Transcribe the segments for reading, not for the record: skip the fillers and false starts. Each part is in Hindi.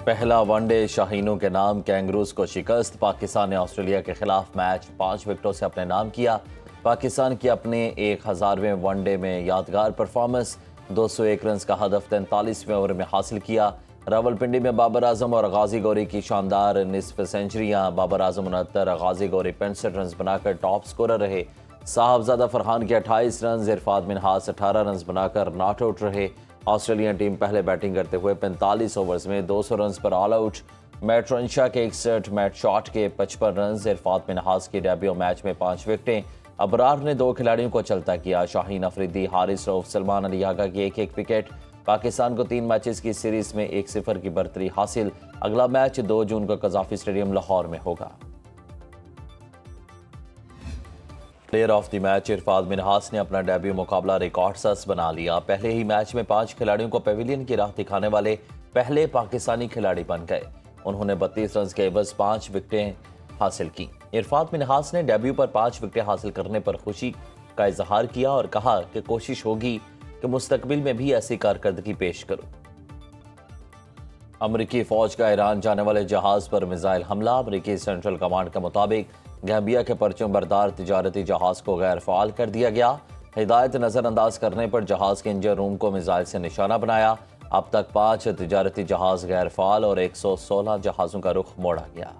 पहला वनडे शाहीनों के नाम कैंगरूज को शिकस्त। पाकिस्तान ने ऑस्ट्रेलिया के खिलाफ मैच 5 विकेटों से अपने नाम किया। पाकिस्तान की अपने 1000वें वनडे में यादगार परफॉर्मेंस, 201 रन का हदफ 43वें ओवर में हासिल किया। रावलपिंडी में बाबर आजम और गाजी गौरी की शानदार निसफ सेंचुरियां। बाबर आजम 69, गाजी गौरी 65 रन बनाकर टॉप स्कोरर रहे। साहबजादा फरहान के 28 रन, इरफात मिन्हास 18 रन बनाकर नॉट आउट रहे। ऑस्ट्रेलियन टीम पहले बैटिंग करते हुए 45 ओवर्स में 200 रन पर ऑल आउट। मैट रंशा के 61, मैट शॉट के 55 रन, इरफात मिन्हास की डेब्यू मैच में 5 विकेटें। अबरार ने 2 खिलाड़ियों को चलता किया। शाहीन अफरीदी, हारिस रऊफ, सलमान अली आगा की एक एक विकेट। पाकिस्तान को 3 मैचेस की सीरीज में 1-0 की बर्तरी हासिल। अगला मैच 2 जून को कजाफी स्टेडियम लाहौर में होगा। Player of the match Arafat Minhas ने अपना डेब्यू मुकाबला रिकॉर्ड सस बना लिया। पहले ही मैच में 5 खिलाड़ियों को पेविलियन की राह दिखाने वाले पहले पाकिस्तानी खिलाड़ी बन गए। उन्होंने 32 रन के एवज 5 विकेटें हासिल की। इरफात मिन्हास ने डेब्यू पर 5 विकेटें हासिल करने पर खुशी का इजहार किया और कहा कि कोशिश होगी कि मुस्तकबिल में भी ऐसी कारकर्दगी पेश करूं। अमरीकी फौज का ईरान जाने वाले जहाज पर मिसाइल हमला। अमरीकी सेंट्रल कमांड के मुताबिक गैम्बिया के परचम बरदार तिजारती जहाज को गैर फाल कर दिया गया। हिदायत नजरअंदाज करने पर जहाज के इंजन रूम को मिसाइल से निशाना बनाया। अब तक 5 तिजारती जहाज गैर फाल और 116 जहाजों का रुख मोड़ा गया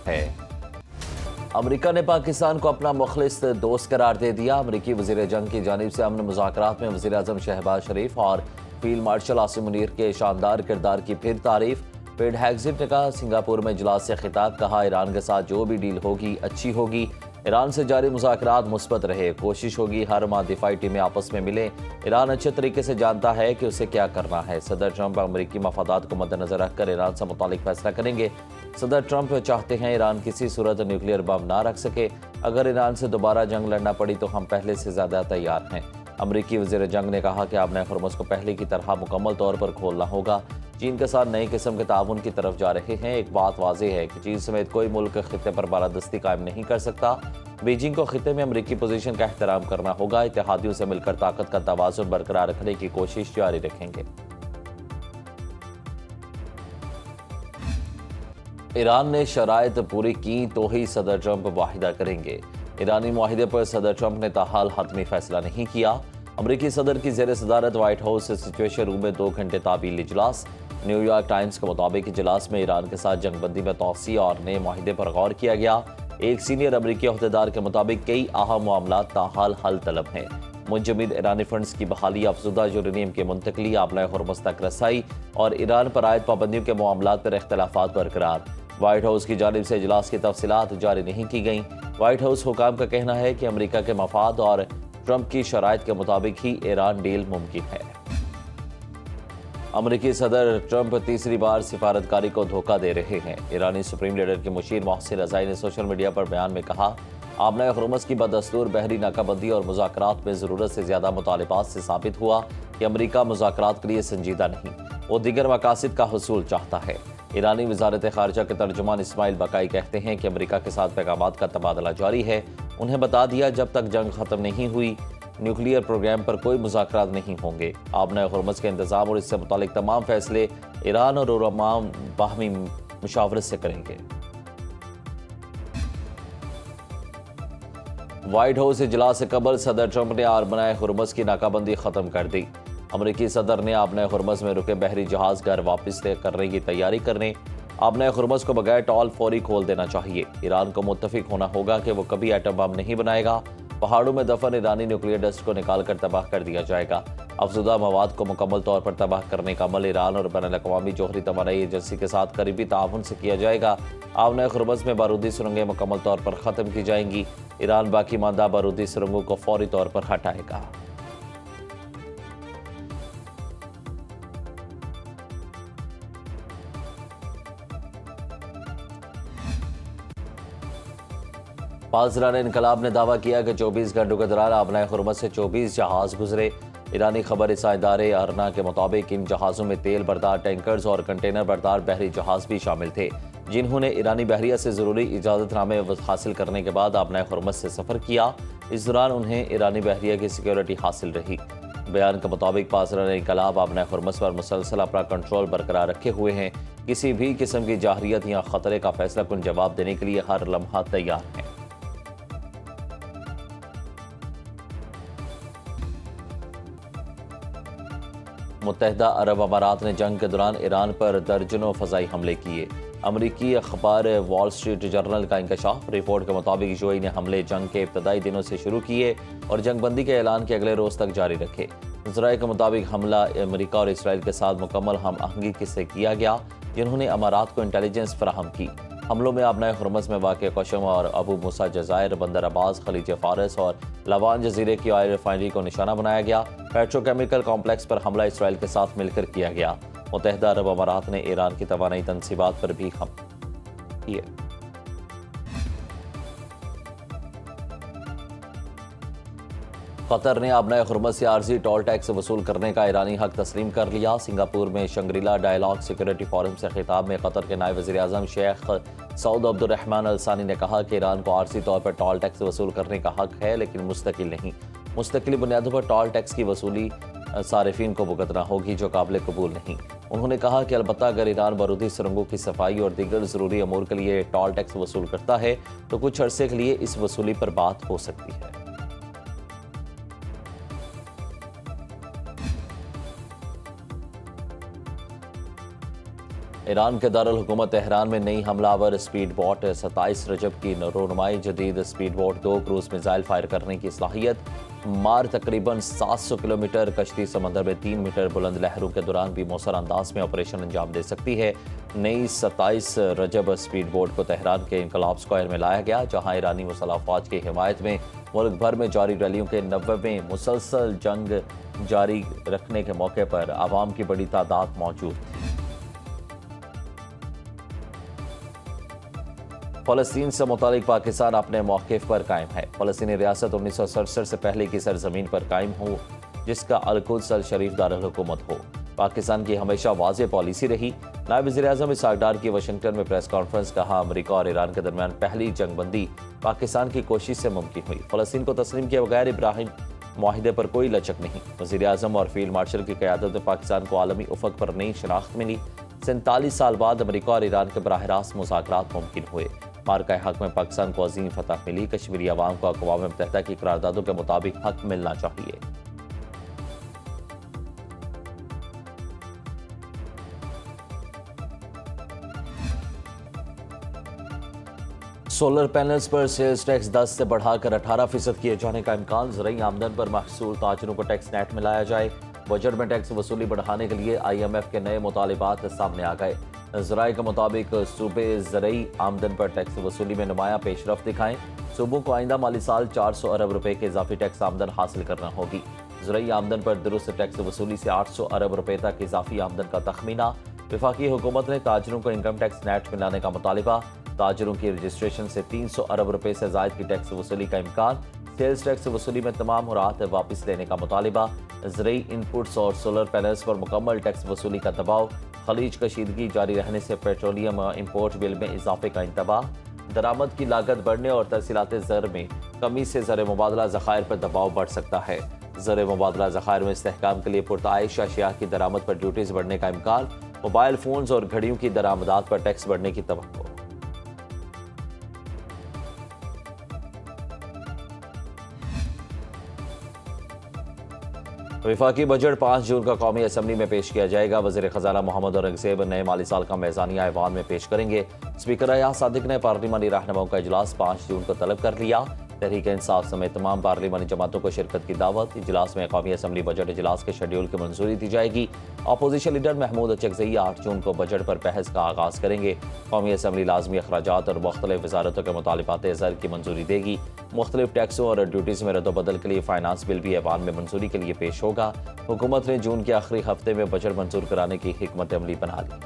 है। अमेरिका ने पाकिस्तान को अपना मुखलिस दोस्त करार दे दिया। अमरीकी वजीर जंग की जानिब से अमन मुज़ाकरात में वजीर आज़म शहबाज शरीफ और फील्ड मार्शल आसिम मुनीर के शानदार किरदार की फिर तारीफ। पेड हैग्जिट ने कहा, सिंगापुर में इजलास से खिताब, कहा ईरान के साथ जो भी डील होगी अच्छी होगी। ईरान से जारी मुज़ाकरात मुस्बत रहे, कोशिश होगी हर माह दिफाई टीमें आपस में मिले। ईरान अच्छे तरीके से जानता है कि उसे क्या करना है। सदर ट्रंप अमरीकी मफादात को मद्देनजर रखकर ईरान से मुतालिक फैसला करेंगे। सदर ट्रंप चाहते हैं ईरान किसी सूरत न्यूक्लियर बम ना रख सके। अगर ईरान से दोबारा जंग लड़ना पड़ी तो हम पहले से ज़्यादा तैयार हैं। अमरीकी वज़ीर जंग ने कहा कि आपने हुर्मुज़ को पहले की तरह मुकम्मल तौर पर खोलना होगा। चीन के साथ नई किस्म के ताउन की तरफ जा रहे हैं। एक बात वाज़ेह है कि चीन समेत कोई मुल्क खित्ते पर बालादस्ती कायम नहीं कर सकता। बीजिंग को खित्ते में अमरीकी पोजीशन का एहतराम करना होगा। इत्तेहादियों से मिलकर ताकत का तवाज़ुन बरकरार रखने की कोशिश जारी रखेंगे। ईरान ने शराइत पूरी की तो ही सदर ट्रंप वाहिदा करेंगे। ईरानी मुआहिदे पर सदर ट्रंप ने ताहाल हतमी फैसला नहीं किया। अमरीकी सदर की ज़ेर सदारत व्हाइट हाउस सिचुएशन रूम में 2 घंटे तावील इजलास। न्यूयॉर्क टाइम्स के मुताबिक इजलास में ईरान के साथ जंगबंदी में तौसी और नए मुआहिदे पर गौर किया गया। एक सीनियर अमरीकी अहदेदार के मुताबिक कई अहम मामला ताहाल हल तलब हैं। मुंजमद ईरानी फंड्स की बहाली, अफजुदा यूरेनियम की मुंतकली, आबला हुर्मुज़ तक रसाई और ईरान पर आयद पाबंदियों के मामलात पर इख्तलाफात बरकरार। व्हाइट हाउस की जानिब से इजलास की तफसीलात जारी नहीं की गई। व्हाइट हाउस हुकाम का कहना है कि अमरीका के मफाद और ट्रंप की शराइत के मुताबिक ही ईरान डील मुमकिन है। अमरीकी सदर ट्रंप तीसरी बार सिफारतकारी को धोखा दे रहे हैं। ईरानी सुप्रीम लीडर के मुशीर मोहसिन रज़ाई ने सोशल मीडिया पर बयान में कहा, आमना हुर्मुज़ की बदस्तूर बहरी नाकाबंदी और मुज़ाकरात में ज़रूरत से ज़्यादा मुतालिबात से साबित हुआ कि अमरीका मुज़ाकरात के लिए संजीदा नहीं, वो दीगर मकासद का हुसूल चाहता है। ईरानी वज़ारत ख़ारिजा के तर्जुमान इस्माइल बकाई कहते हैं कि अमरीका के साथ पैगामात का तबादला जारी है। उन्हें बता दिया, जब तक जंग ख़त्म नहीं हुई न्यूक्लियर प्रोग्राम पर कोई मुज़ाकरात नहीं होंगे। आबना हुर्मुज़ के इंतज़ाम और इससे मुतालिक तमाम फैसले ईरान और ओमान बाहमी मुशावरत से करेंगे। व्हाइट हाउस इजलास से कबल सदर ट्रंप ने आबना हुर्मुज़ की नाकाबंदी ख़त्म कर दी। अमरीकी सदर ने आबना हुर्मुज़ में रुके बहरी जहाज घर वापस करने की तैयारी करने, आबना हुर्मुज़ को बगैर टॉल फौरी खोल देना चाहिए। ईरान को मुत्तफिक होना होगा कि वो कभी एटम बम नहीं बनाएगा। पहाड़ों में दफन ईरानी न्यूक्लियर डस्ट को निकाल कर तबाह कर दिया जाएगा। अफजुदा मवाद को मुकम्मल तौर पर तबाह करने का अमल ईरान और बैनुल-अक़वामी जोहरी तवानाई एजेंसी के साथ करीबी ताउन से किया जाएगा। आबना हुर्मुज़ में बारूदी सुरंगें मुकम्मल तौर पर ख़त्म की जाएंगी। ईरान बाकी मानदा बारूदी सुरंगों को फौरी तौर पर हटाएगा। पालसरान इनकलाब ने दावा किया कि 24 घंटों के दौरान आबना हुर्मुज़ से 24 जहाज गुजरे। ईरानी खबर इदारे अरना के मुताबिक इन जहाज़ों में तेल बरदार टैंकर्स और कंटेनर बरदार बहरी जहाज भी शामिल थे, जिन्होंने ईरानी बहरिया से ज़रूरी इजाज़तनामे हासिल करने के बाद आबना हुर्मुज़ से सफ़र किया। इस दौरान उन्हें ईरानी बहरिया की सिक्योरिटी हासिल रही। बयान के मुताबिक पासरान इंकलाब आपने हुर्मस पर मुसलसल अपना कंट्रोल बरकरार रखे हुए हैं। किसी भी किस्म की जाहरियत या खतरे का फैसला कुन जवाब देने के लिए हर लम्हा तैयार है। मुत्तहिदा अरब अमारात ने जंग के दौरान ईरान पर दर्जनों फजाई हमले किए। अमरीकी अखबार वॉल स्ट्रीट जर्नल का इंकशाफ। रिपोर्ट के मुताबिक यूएई ने हमले जंग के इब्तदाई दिनों से शुरू किए और जंगबंदी के ऐलान के अगले रोज तक जारी रखे। इजराइल के मुताबिक हमला अमरीका और इसराइल के साथ मुकम्मल हम आहंगी से किया गया, जिन्होंने अमारात को इंटेलिजेंस फराहम की। हमलों में आबनाए हुर्मस में वाक़ कशम और अबू मूसा जज़ायर, बंदर अब्बास, खलीज फारस और लवान जजीरे की ऑयल रिफाइनरी को निशाना बनाया गया। पेट्रोकेमिकल कॉम्प्लेक्स पर हमला इसराइल के साथ मिलकर किया गया। मुत्तहिदा अरब अमारात ने ईरान की तवानाई तनसीबात पर भी हमले किए। कतर ने आबनाए हुर्मस से आर्जी टोल टैक्स वसूल करने का ईरानी हक तस्लीम कर लिया। सिंगापुर में शंग्रीला डायलॉग सिक्योरिटी फोरम से खिताब में कतर के नायब वज़ीर आज़म शेख सऊद अब्दुर्रहमान अल सानी ने कहा कि ईरान को आर्जी तौर पर टोल टैक्स वसूल करने का हक है, लेकिन मुस्तकिल नहीं। मुस्तकिल बुनियादों पर टोल टैक्स की वसूली सारिफीन को भुगतना होगी, जो काबिल कबूल नहीं। उन्होंने कहा कि अलबत्ता अगर ईरान बारूदी सुरंगों की सफाई और दीगर ज़रूरी अमूर के लिए टोल टैक्स वसूल करता है तो कुछ अरसे के लिए इस वसूली पर बात हो सकती है। ईरान के दारुल हुकूमत तेहरान में नई हमलावर स्पीड बोट 27 रजब की रोनुमाई। जदीद speed boat 2 cruise missile fire करने की सलाहियत, मार तकरीबन 700 किलोमीटर। कश्ती समंदर में 3 मीटर बुलंद लहरों के दौरान भी मौसर अंदाज में ऑपरेशन अंजाम दे सकती है। नई 27 रजब स्पीड बोट को तेहरान के इनकलाब स्क्वायर में लाया गया, जहां ईरानी मुसल्लह अफवाज की हिमायत में मुल्क भर में जारी रैलियों के 90वें मुसलसल जंग जारी रखने के मौके पर आवाम की बड़ी तादाद मौजूद थी। फ़लस्तीन से मुतालिक पाकिस्तान अपने मौक़िफ़ पर कायम है। फ़लस्तीनी रियासत 1967 से पहले की सरजमीन पर कायम हो, जिसका अल-कुद्स अल-शरीफ दारुल हुकूमत हो। पाकिस्तान की हमेशा वाज़ेह पॉलिसी रही। नायब वज़ीर आज़म इसहाक़ डार की वाशिंगटन में प्रेस कॉन्फ्रेंस। कहा, अमरीका और ईरान के दरमियान पहली जंगबंदी पाकिस्तान की कोशिश से मुमकिन हुई। फ़लस्तीन को तस्लीम किए बगैर इब्राहिम मुआहिदे पर कोई लचक नहीं। वज़ीर आज़म और फील्ड मार्शल की क़यादत में पाकिस्तान को आलमी उफ़क़ पर नई शनाख्त मिली। 47 साल बाद अमरीका और ईरान के बराह रास्त मुज़ाकरात मुमकिन हुए। मार्का हक में पाकिस्तान को अजीम फतह मिली। कश्मीरी अवाम को अक़वाम मुत्तहिदा की करारदादों के मुताबिक हक मिलना चाहिए। सोलर पैनल्स पर सेल्स टैक्स 10 से बढ़ाकर 18% किए जाने का इम्कान। ज़रूरी आमदन पर महसूल ताजरों को टैक्स नेट में लाया जाए। बजट में टैक्स वसूली बढ़ाने के लिए IMF के नए मुतालिबात सामने आ गए। ज़राए के मुताबिक सूबे ज़रूरी आमदन पर टैक्स वसूली में नुमाया पेशरफ दिखाएं। सूबों को आइंदा माली साल 400 अरब रुपए के इजाफी टैक्स आमदन हासिल करना होगी। ज़रूरी आमदन पर दुरुस्त टैक्स वसूली से 800 अरब रुपए तक इजाफी आमदन का तखमीना। वफाकी हुकूमत ने ताजरों को इनकम टैक्स नेट में लाने का मुतालिबा। ताजरों की रजिस्ट्रेशन से 300 अरब रुपए से ज़ायद की टैक्स वसूली का इम्कान। सेल्स टैक्स वसूली में तमाम मुराद वापस लेने का मुतालिबा। ज़रूरी इनपुट्स और सोलर पैनल्स पर मुकम्मल टैक्स वसूली का दबाव। खलीज कशीदगी जारी रहने से पेट्रोलियम इंपोर्ट बिल में इजाफे का इंतबाह। दरामद की लागत बढ़ने और तरसीलात ज़र में कमी से ज़र मुबादला ज़खायर पर दबाव बढ़ सकता है। ज़र मुबादला ज़खायर में इस्तेहकाम के लिए पुरताइश अशिया की दरामद पर ड्यूटीज़ बढ़ने का इम्कान। मोबाइल फ़ोन्स और घड़ियों की दरामदात पर टैक्स बढ़ने की तवक्को। वफाकी बजट 5 जून का कौमी असम्बली में पेश किया जाएगा। वज़ीर ख़ज़ाना मोहम्मद औरंगज़ेब नए माली साल का मेज़ानिया ऐवान में पेश करेंगे। स्पीकर अयाज सादिक ने पार्लिमानी रहनुमाओं का इजलास 5 जून को तलब कर लिया। तहरीक इंसाफ समेत तमाम पार्लिमानी जमातों को शिरकत की दावत। इजलास में कौमी असम्बली बजट इजलास के शेड्यूल की मंजूरी दी जाएगी। अपोजिशन लीडर महमूद अचकज़ई 8 जून को बजट पर बहस का आगाज़ करेंगे। कौमी असम्बली लाजमी अखराजात और मुख्तलिफ वजारतों के मुतालिबात ज़र की मंजूरी देगी। मुख्तलिफ टैक्सों और ड्यूटीज़ में रद्दबदल के लिए फाइनेंस बिल भी ऐवान में मंजूरी के लिए पेश होगा। हुकूमत ने जून के आखिरी हफ्ते में बजट मंजूर कराने की हिकमत अमली बना ली।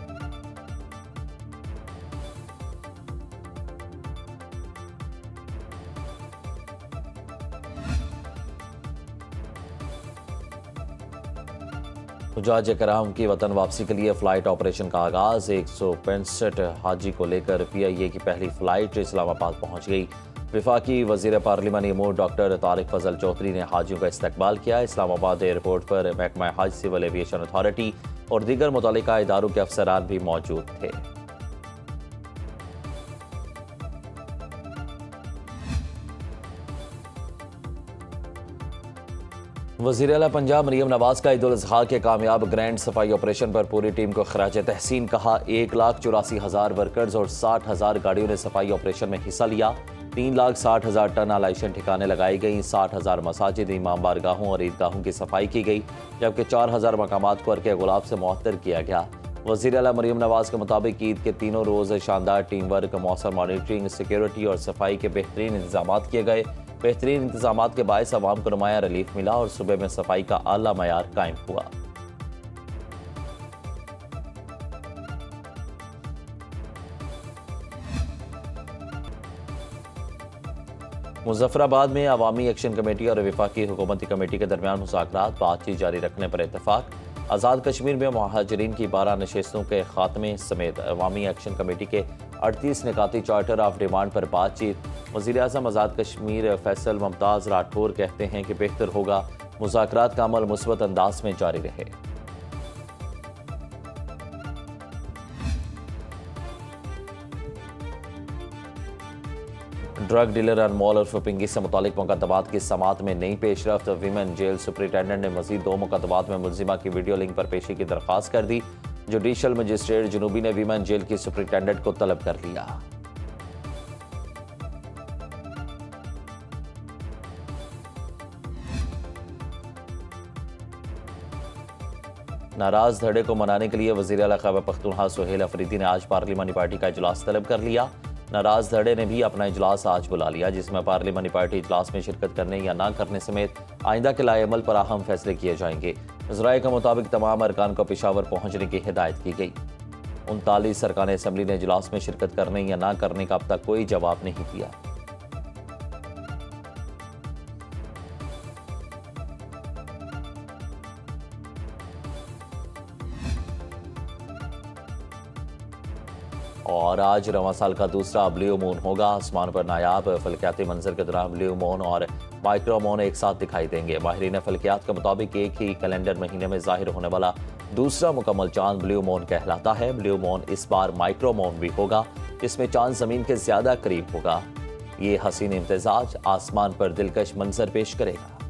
हुज्जाज कराम की वतन वापसी के लिए फ़्लाइट ऑपरेशन का आगाज़। 165 हाजी को लेकर PIA की पहली फ़्लाइट इस्लामाबाद पहुंच गई। वफाकी वजीर पार्लिमानी अमूर डॉक्टर तारिक फजल चौधरी ने हाजियों का इस्तकबाल किया। इस्लामाबाद एयरपोर्ट पर महकमा हज, सिविल एविएशन अथॉरिटी और दीगर मुतल्लिका इदारों के अफसरान भी मौजूद थे। वज़ीर आला पंजाब मरियम नवाज का ईद उल अज़हा के कामयाब ग्रैंड सफाई ऑपरेशन पर पूरी टीम को खराज तहसीन कहा। 1,84,000 वर्कर्स और 60,000 गाड़ियों ने सफाई ऑपरेशन में हिस्सा लिया। 3,60,000 टन आलाइशन ठिकाने लगाई गई। 60,000 मसाजिद, इमाम बारगाहों और ईदगाहों की सफाई की गई, जबकि 4,000 मकामात को अर्के गुलाब से मुअत्तर किया गया। वज़ीर आला मरियम नवाज के मुताबिक ईद के तीनों रोज़ शानदार टीम वर्क, मौसम मॉनिटरिंग, सिक्योरिटी और सफाई के बेहतरीन इंतजाम किए गए। बेहतरीन इंतजाम के बायस आवाम को नुमायां रिलीफ मिला और सुबह में सफाई का आला मयार कायम हुआ। मुजफ्फराबाद में अवामी एक्शन कमेटी और वफाकी हुकूमती कमेटी के दरमियान मुज़ाकरात, बातचीत जारी रखने पर इत्तफाक। आज़ाद कश्मीर में महाजरीन की 12 नशिस्तों के खात्मे समेत अवामी एक्शन कमेटी के 38 निकाती चार्टर ऑफ डिमांड पर बातचीत। वज़ीर-ए-आज़म आज़ाद कश्मीर फैसल मुमताज़ राठौर कहते हैं कि बेहतर होगा मुज़ाकरात का अमल मुस्बत अंदाज में जारी रहे। ड्रग डीलर अनमोल और फिपिंगी से मुतालिक मुकदमात की समात में नई पेशरफ्त। वीमेन जेल सुपरिटेंडेंट ने मजीद 2 मुकदमात में मुलजिमा की वीडियो लिंक पर पेशी की दरख्वास्त कर दी। जुडिशल मजिस्ट्रेट जनूबी ने वीमेन जेल की सुपरिटेंडेंट को तलब कर लिया। नाराज धड़े को मनाने के लिए वज़ीर आला खैबर पख्तूनख्वा सुहेल अफरीदी ने आज पार्लिमानी पार्टी का इजलास तलब कर लिया। नाराज धड़े ने भी अपना इजलास आज बुला लिया, जिसमें पार्लिमानी पार्टी इजलास में शिरकत करने या ना करने समेत आइंदा के लाए अमल पर अहम फैसले किए जाएंगे। वज़राए के मुताबिक तमाम अरकान को पेशावर पहुंचने की हिदायत की गई। 39 अरकान असम्बली ने इजलास में शिरकत करने या ना करने का अब तक कोई जवाब नहीं दिया। और आज रवां साल का दूसरा ब्लू मून होगा। आसमान पर नायाब फलकियाती मंजर के दौरान ब्लू मून और माइक्रो मून एक साथ दिखाई देंगे। माहिरीन फलकियात के मुताबिक एक ही कैलेंडर महीने में जाहिर होने वाला दूसरा मुकम्मल चांद ब्लू मून कहलाता है। ब्लू मून इस बार माइक्रो मून भी होगा, जिसमें चांद जमीन के ज्यादा करीब होगा। ये हसीन इम्तिजाज आसमान पर दिलकश मंजर पेश करेगा।